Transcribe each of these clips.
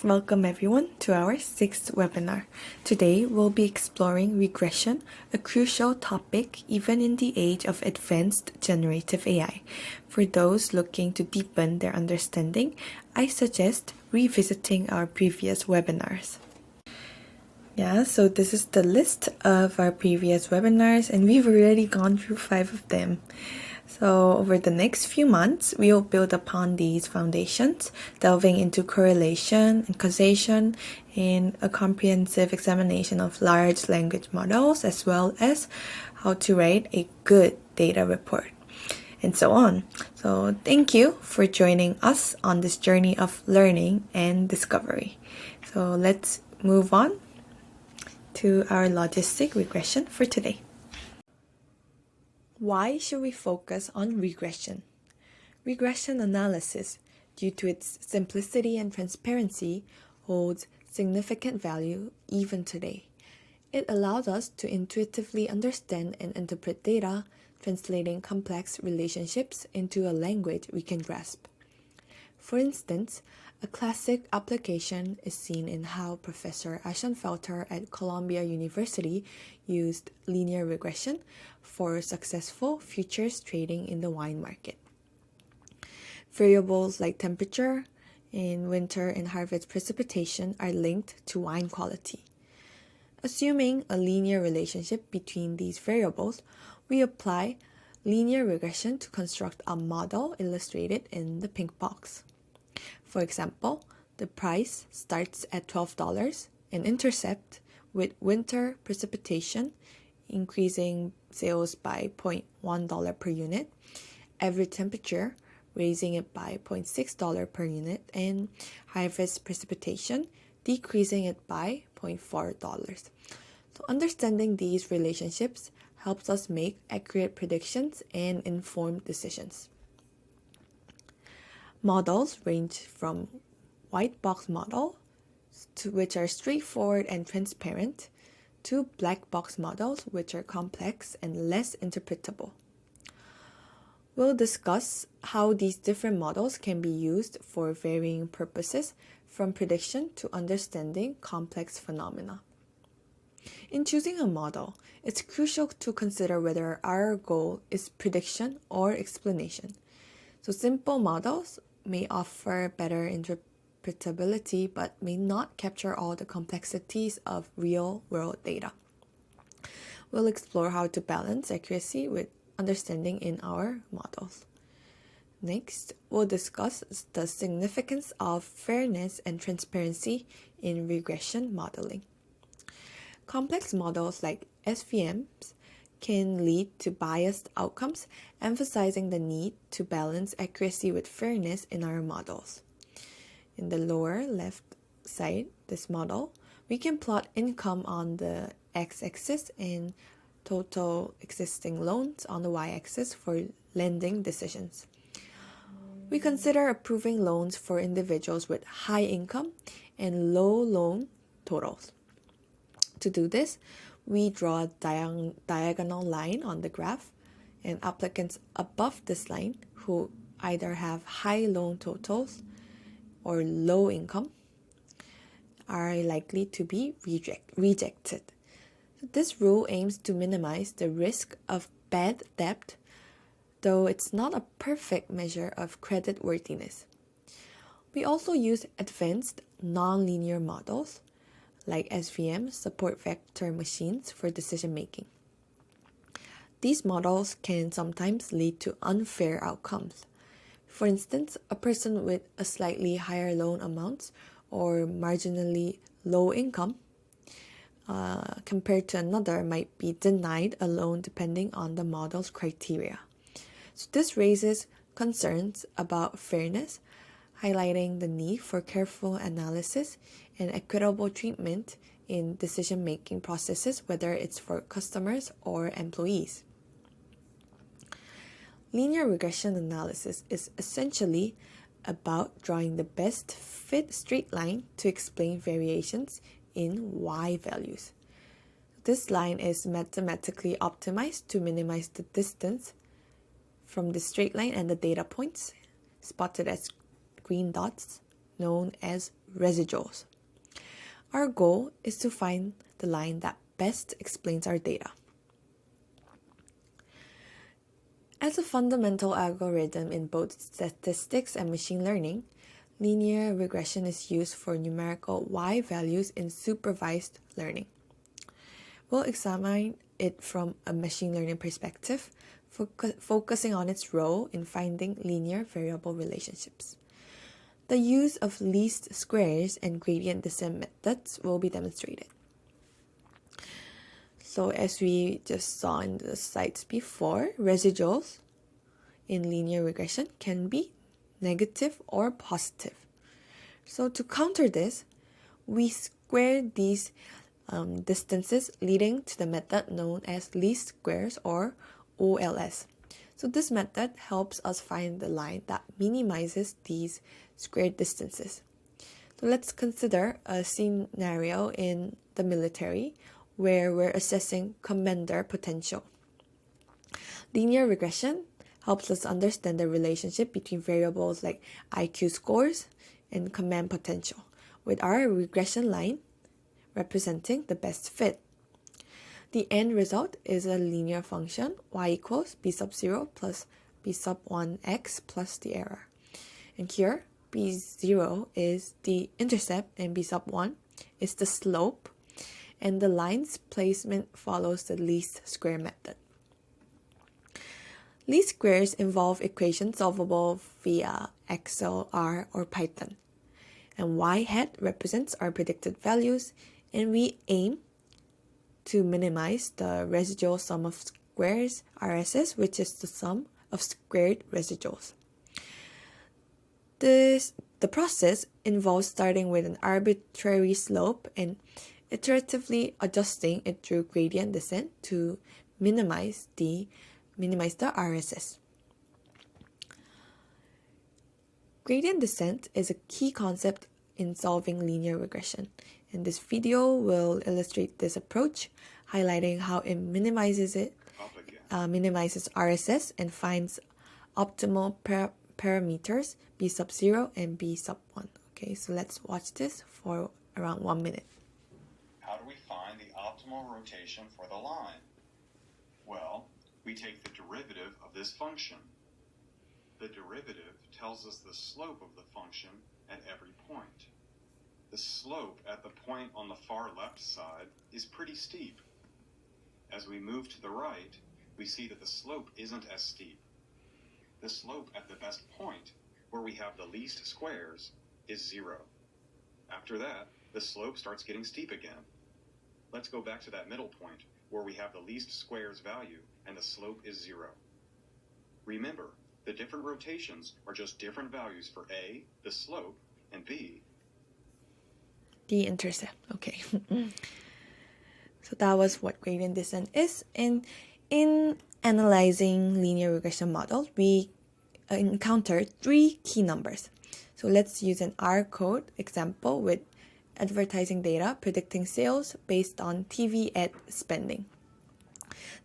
Welcome everyone to our sixth webinar. Today we'll be exploring regression, a crucial topic even in the age of advanced generative AI. For those looking to deepen their understanding, I suggest revisiting our previous webinars. So this is the list of our previous webinars and we've already gone through 5 of them. So over the next few months, we will build upon these foundations, delving into correlation and causation in a comprehensive examination of large language models, as well as how to write a good data report, and so on. So thank you for joining us on this journey of learning and discovery. So let's move on to our logistic regression for today. Why should we focus on regression? Regression analysis, due to its simplicity and transparency, holds significant value even today. It allows us to intuitively understand and interpret data, translating complex relationships into a language we can grasp. For instance, a classic application is seen in how Professor Ashenfelter at Columbia University used linear regression for successful futures trading in the wine market. Variables like temperature in winter and harvest precipitation are linked to wine quality. Assuming a linear relationship between these variables, we apply linear regression to construct a model illustrated in the pink box. For example, the price starts at $12 and intercept with winter precipitation increasing sales by $0.1 per unit, average temperature raising it by $0.6 per unit, and harvest precipitation decreasing it by $0.4. So understanding these relationships helps us make accurate predictions and informed decisions. Models range from white box models, which are straightforward and transparent, to black box models, which are complex and less interpretable. We'll discuss how these different models can be used for varying purposes, from prediction to understanding complex phenomena. In choosing a model, it's crucial to consider whether our goal is prediction or explanation. So simple models may offer better interpretability but may not capture all the complexities of real-world data. We'll explore how to balance accuracy with understanding in our models. Next, we'll discuss the significance of fairness and transparency in regression modeling. Complex models like SVMs can lead to biased outcomes, emphasizing the need to balance accuracy with fairness in our models. In the lower left side, this model, we can plot income on the x-axis and total existing loans on the y-axis for lending decisions. We consider approving loans for individuals with high income and low loan totals. To do this, we draw a diagonal line on the graph, and applicants above this line who either have high loan totals or low income are likely to be rejected. This rule aims to minimize the risk of bad debt, though it's not a perfect measure of creditworthiness. We also use advanced nonlinear models like SVM support vector machines for decision making. These models can sometimes lead to unfair outcomes. For instance, a person with a slightly higher loan amounts or marginally low income compared to another might be denied a loan depending on the model's criteria. So this raises concerns about fairness, highlighting the need for careful analysis and equitable treatment in decision-making processes, whether it's for customers or employees. Linear regression analysis is essentially about drawing the best fit straight line to explain variations in y values. This line is mathematically optimized to minimize the distance from the straight line and the data points, spotted as green dots, known as residuals. Our goal is to find the line that best explains our data. As a fundamental algorithm in both statistics and machine learning, linear regression is used for numerical y values in supervised learning. We'll examine it from a machine learning perspective, focusing on its role in finding linear variable relationships. The use of least squares and gradient descent methods will be demonstrated. So as we just saw in the slides before, residuals in linear regression can be negative or positive. So to counter this, we square these distances leading to the method known as least squares or OLS. So this method helps us find the line that minimizes these squared distances. So let's consider a scenario in the military where we're assessing commander potential. Linear regression helps us understand the relationship between variables like IQ scores and command potential, with our regression line representing the best fit. The end result is a linear function y equals b sub 0 plus b sub 1x plus the error. And here, b0 is the intercept and b sub 1 is the slope, and the line's placement follows the least square method. Least squares involve equations solvable via Excel, R, or Python. And y hat represents our predicted values, and we aim to minimize the residual sum of squares, RSS, which is the sum of squared residuals. The process involves starting with an arbitrary slope and iteratively adjusting it through gradient descent to minimize the RSS. Gradient descent is a key concept in solving linear regression, and this video will illustrate this approach, highlighting how it minimizes RSS and finds optimal parameters b sub 0 and b sub 1. Okay, so let's watch this for around 1 minute. How do we find the optimal rotation for the line? Well, we take the derivative of this function. The derivative tells us the slope of the function at every point. The slope at the point on the far left side is pretty steep. As we move to the right, we see that the slope isn't as steep. The slope at the best point, where we have the least squares, is 0. After that, the slope starts getting steep again. Let's go back to that middle point, where we have the least squares value and the slope is 0. Remember, the different rotations are just different values for A, the slope, and B, the intercept. Okay. So that was what gradient descent is. And in analyzing linear regression models, we encounter 3 key numbers. So let's use an R code example with advertising data predicting sales based on TV ad spending.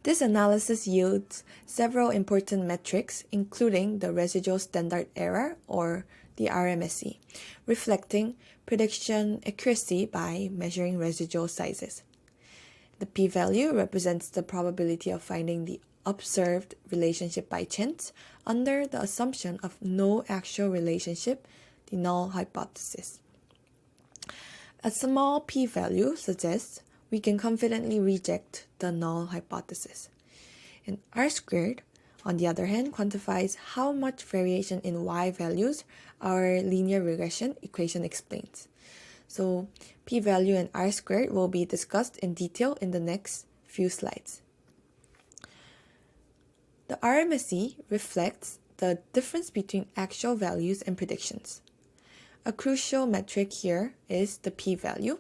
This analysis yields several important metrics, including the residual standard error, or the RMSE, reflecting prediction accuracy by measuring residual sizes. The p-value represents the probability of finding the observed relationship by chance under the assumption of no actual relationship, the null hypothesis. A small p-value suggests we can confidently reject the null hypothesis. And R-squared, on the other hand, quantifies how much variation in y values our linear regression equation explains. So p-value and R-squared will be discussed in detail in the next few slides. The RMSE reflects the difference between actual values and predictions. A crucial metric here is the p-value,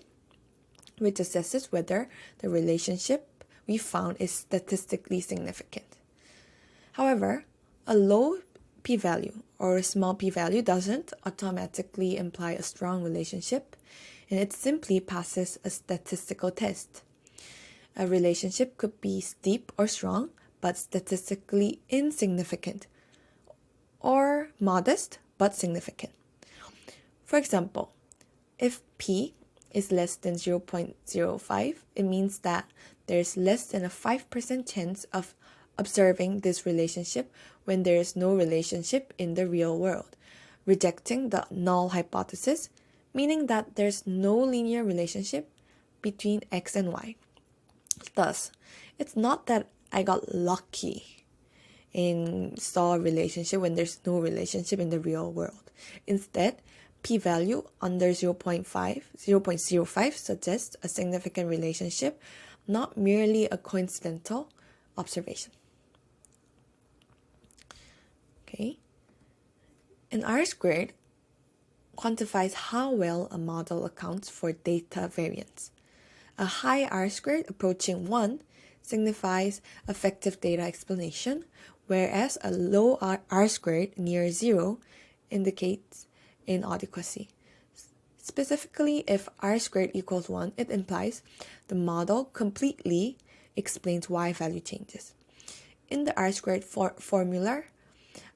which assesses whether the relationship we found is statistically significant. However, a low p-value or a small p-value doesn't automatically imply a strong relationship, and it simply passes a statistical test. A relationship could be steep or strong, but statistically insignificant, or modest but significant. For example, if P is less than 0.05, it means that there's less than a 5% chance of observing this relationship when there is no relationship in the real world, rejecting the null hypothesis, meaning that there's no linear relationship between X and Y. Thus, it's not that I got lucky and saw a relationship when there's no relationship in the real world. Instead, p-value under 0.05 suggests a significant relationship, not merely a coincidental observation. Okay. And R-squared quantifies how well a model accounts for data variance. A high R-squared approaching 1 signifies effective data explanation, whereas a low R-squared near 0 indicates inadequacy. Specifically, if R-squared equals 1, it implies the model completely explains Y value changes. In the R-squared formula,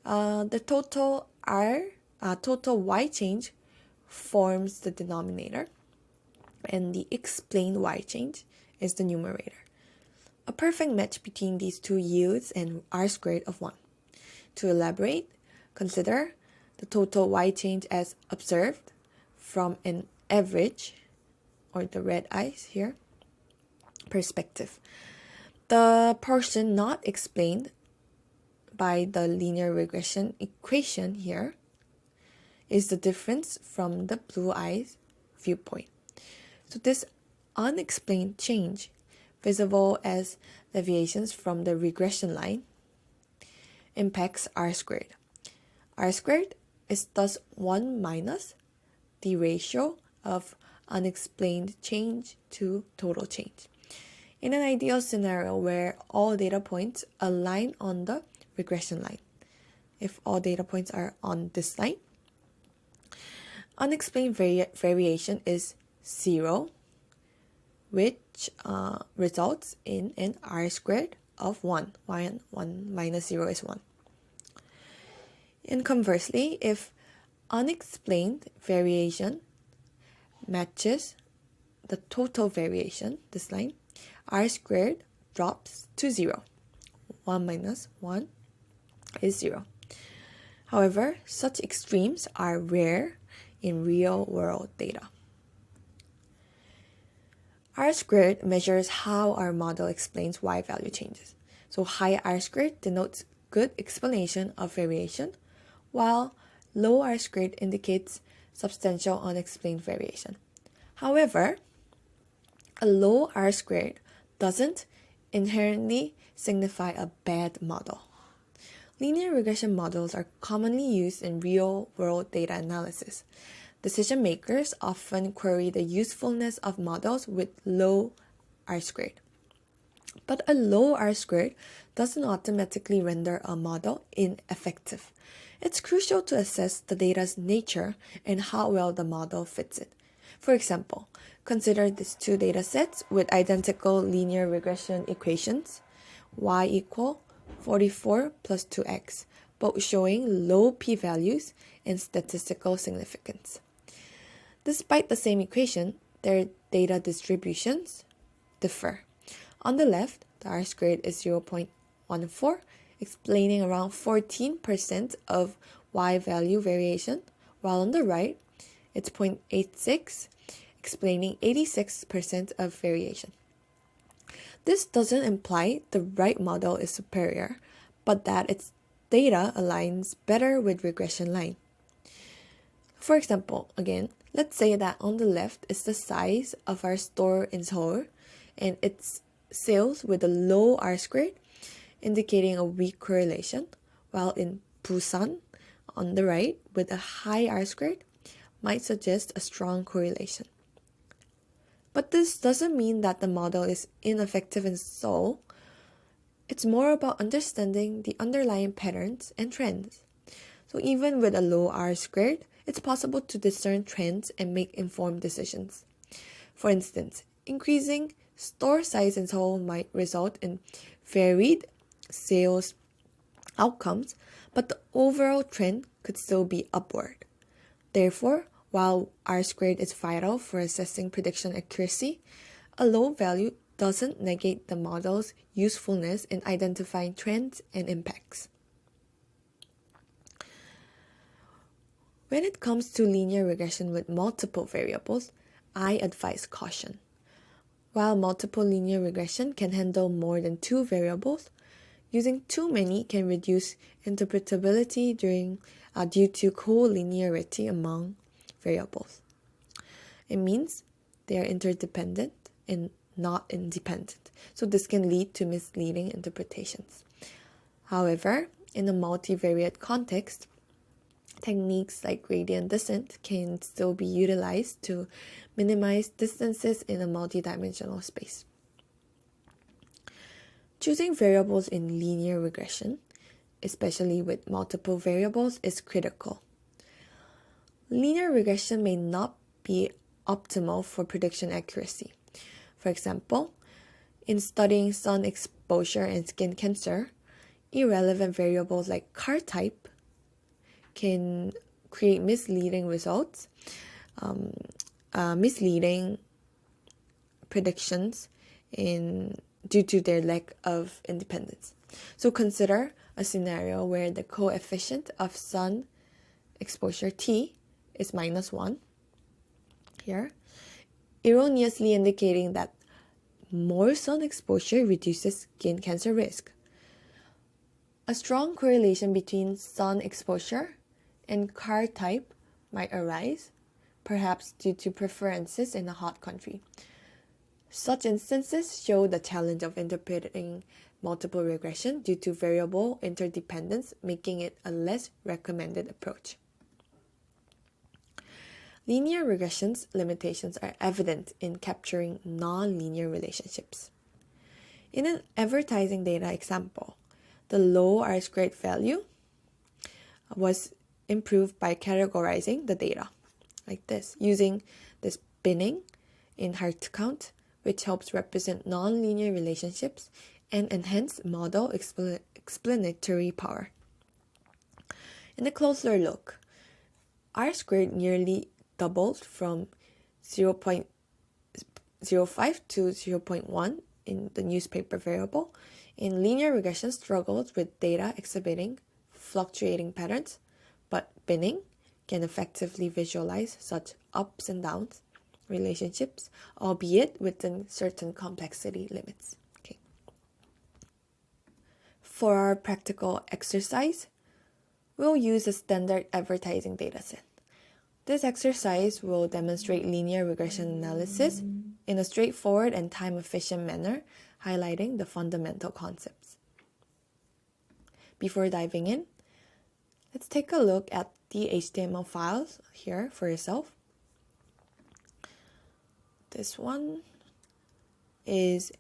the total Y change forms the denominator, and the explained Y change is the numerator. A perfect match between these two yields an R-squared of 1. To elaborate, consider the total Y change as observed from an average, or the red eyes here, perspective. The portion not explained by the linear regression equation here is the difference from the blue eyes viewpoint. So this unexplained change, visible as deviations from the regression line, impacts R-squared. R-squared is thus 1 minus the ratio of unexplained change to total change. In an ideal scenario where all data points align on the regression line, if all data points are on this line, unexplained variation is 0, which results in an R-squared of 1. 1 minus 0 is 1. And conversely, if unexplained variation matches the total variation, this line, R-squared drops to 0. 1 minus 1 is 0. However, such extremes are rare in real-world data. R-squared measures how our model explains Y value changes. So high R-squared denotes good explanation of variation, while low R-squared indicates substantial unexplained variation. However, a low R-squared doesn't inherently signify a bad model. Linear regression models are commonly used in real-world data analysis. Decision makers often query the usefulness of models with low R-squared. But a low R-squared doesn't automatically render a model ineffective. It's crucial to assess the data's nature and how well the model fits it. For example, consider these two data sets with identical linear regression equations, y equal 44 plus 2x, both showing low p-values and statistical significance. Despite the same equation, their data distributions differ. On the left, the R-squared is 0.14, explaining around 14% of Y value variation, while on the right, it's 0.86, explaining 86% of variation. This doesn't imply the right model is superior, but that its data aligns better with regression line. For example, again, let's say that on the left is the size of our store in Seoul and its sales with a low R-squared, indicating a weak correlation, while in Busan, on the right, with a high R-squared, might suggest a strong correlation. But this doesn't mean that the model is ineffective in Seoul. It's more about understanding the underlying patterns and trends. So even with a low R-squared, it's possible to discern trends and make informed decisions. For instance, increasing store size in Seoul might result in varied sales outcomes, but the overall trend could still be upward. Therefore, while R-squared is vital for assessing prediction accuracy, a low value doesn't negate the model's usefulness in identifying trends and impacts. When it comes to linear regression with multiple variables, I advise caution. While multiple linear regression can handle more than 2 variables, using too many can reduce interpretability due to collinearity among variables. It means they are interdependent and not independent, so this can lead to misleading interpretations. However, in a multivariate context, techniques like gradient descent can still be utilized to minimize distances in a multidimensional space. Choosing variables in linear regression, especially with multiple variables, is critical. Linear regression may not be optimal for prediction accuracy. For example, in studying sun exposure and skin cancer, irrelevant variables like car type can create misleading results, misleading predictions due to their lack of independence. So consider a scenario where the coefficient of sun exposure T is -1 here, erroneously indicating that more sun exposure reduces skin cancer risk. A strong correlation between sun exposure and car type might arise, perhaps due to preferences in a hot country. Such instances show the challenge of interpreting multiple regression due to variable interdependence, making it a less recommended approach. Linear regression's limitations are evident in capturing non-linear relationships. In an advertising data example, the low R-squared value was improved by categorizing the data like this, using this binning in HEARTCOUNT, which helps represent non-linear relationships and enhance model explanatory power. In a closer look, R-squared nearly doubled from 0.05 to 0.1 in the newspaper variable, and linear regression struggles with data exhibiting fluctuating patterns, but binning can effectively visualize such ups and downs relationships, albeit within certain complexity limits. Okay. For our practical exercise, we'll use a standard advertising dataset. This exercise will demonstrate linear regression analysis in a straightforward and time-efficient manner, highlighting the fundamental concepts. Before diving in, let's take a look at the HTML files here for yourself. This one is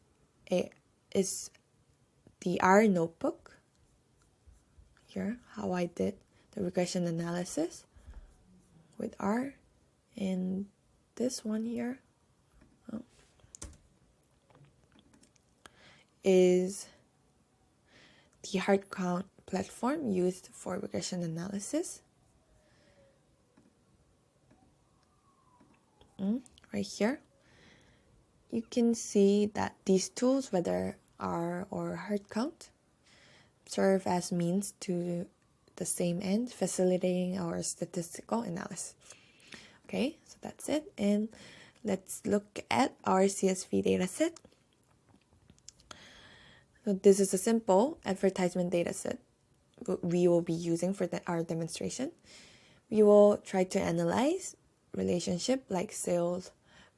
the R notebook. Here, how I did the regression analysis with R, and this one here is the HEARTCOUNT platform used for regression analysis. Right here, you can see that these tools, whether R or HEARTCOUNT, serve as means to the same end, facilitating our statistical analysis. Okay, so that's it. And let's look at our CSV dataset. So this is a simple advertisement dataset we will be using for our demonstration. We will try to analyze relationship like sales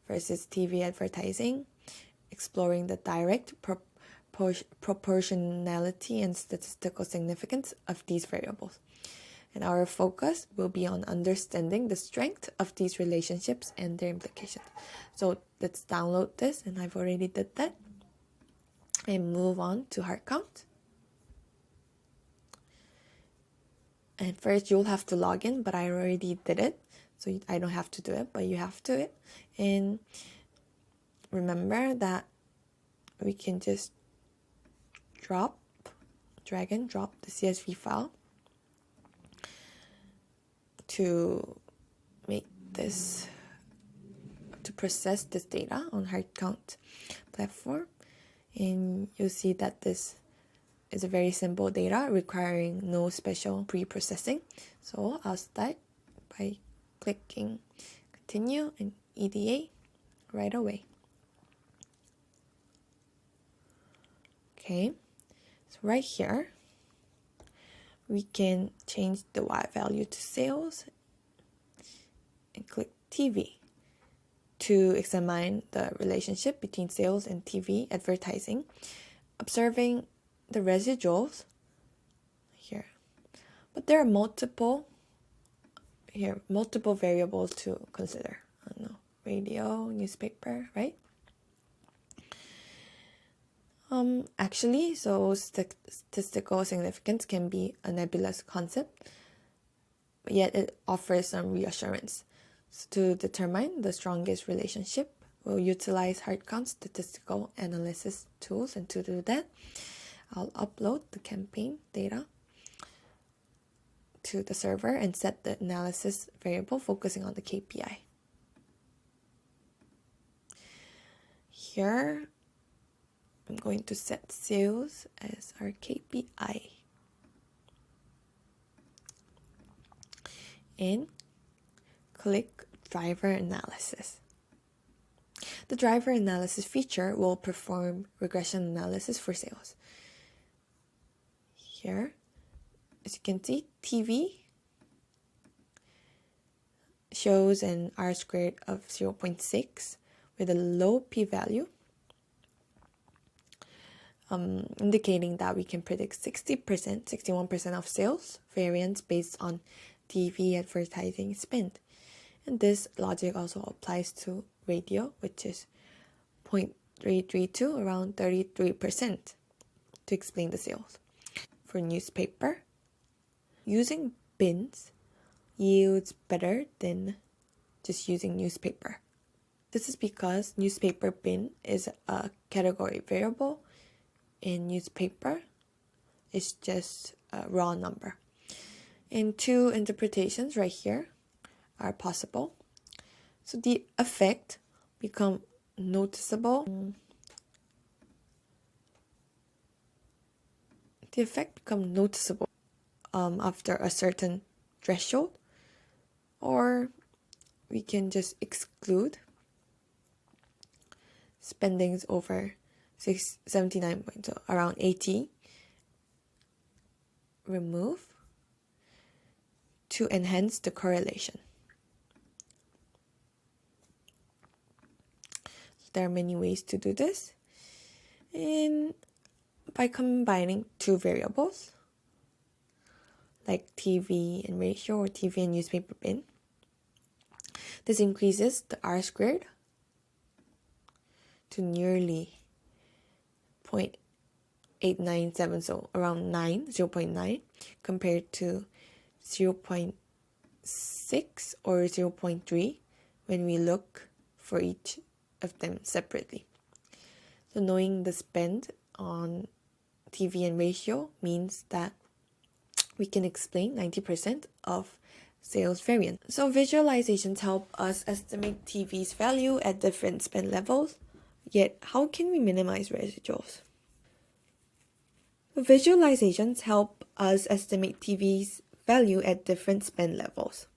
versus TV advertising, exploring the direct proportionality and statistical significance of these variables. And our focus will be on understanding the strength of these relationships and their implications. So let's download this, and I've already did that. And move on to HEARTCOUNT. And first you'll have to log in, but I already did it. So I don't have to do it, but you have to do it. And remember that we can just drag and drop the CSV file to make this to process this data on HEARTCOUNT platform, and you'll see that this is a very simple data requiring no special pre-processing. So I'll start by clicking continue and EDA right away. Okay, so right here we can change the Y value to sales and click TV to examine the relationship between sales and TV advertising, observing the residuals here. But there are multiple variables to consider. I don't know, radio, newspaper, right? Actually, so statistical significance can be a nebulous concept, but yet it offers some reassurance. So to determine the strongest relationship, we'll utilize HEARTCOUNT statistical analysis tools, and to do that, I'll upload the campaign data to the server and set the analysis variable focusing on the KPI. Here, I'm going to set sales as our KPI. And click driver analysis. The driver analysis feature will perform regression analysis for sales. Here, as you can see, TV shows an R-squared of 0.6 with a low p-value, indicating that we can predict 61% of sales variance based on TV advertising spend. And this logic also applies to radio, which is 0.332, around 33%, to explain the sales. For newspaper, using bins yields better than just using newspaper. This is because newspaper bin is a category variable and newspaper is just a raw number. And two interpretations right here are possible. So the effect become noticeable. The effect become noticeable after a certain threshold, or we can just exclude spendings over 79 points, so around 80, remove to enhance the correlation. So there are many ways to do this, and by combining two variables like TV and ratio or TV and newspaper bin, this increases the R-squared to nearly 0.897, so around 0.9, compared to 0.6 or 0.3 when we look for each of them separately. So knowing the spend on TV and ratio means that we can explain 90% of sales variance. So visualizations help us estimate TV's value at different spend levels, yet how can we minimize residuals? Visualizations help us estimate TV's value at different spend levels,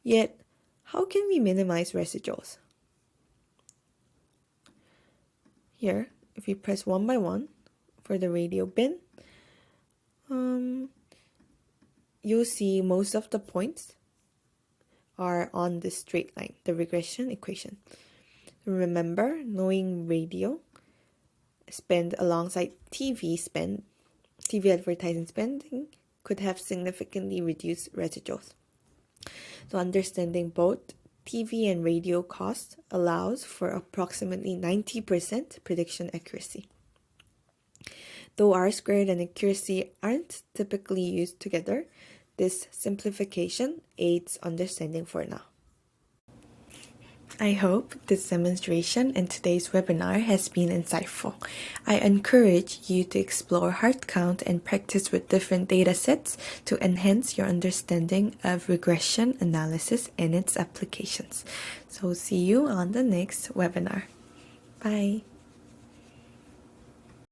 yet how can we minimize residuals? Here, if we press one by one for the radio bin, you'll see most of the points are on this straight line, the regression equation. Remember, knowing radio spend alongside TV advertising spending could have significantly reduced residuals. So understanding both TV and radio costs allows for approximately 90% prediction accuracy. Though R-squared and accuracy aren't typically used together, this simplification aids understanding for now. I hope this demonstration and today's webinar has been insightful. I encourage you to explore heart count and practice with different data sets to enhance your understanding of regression analysis and its applications. So see you on the next webinar. Bye.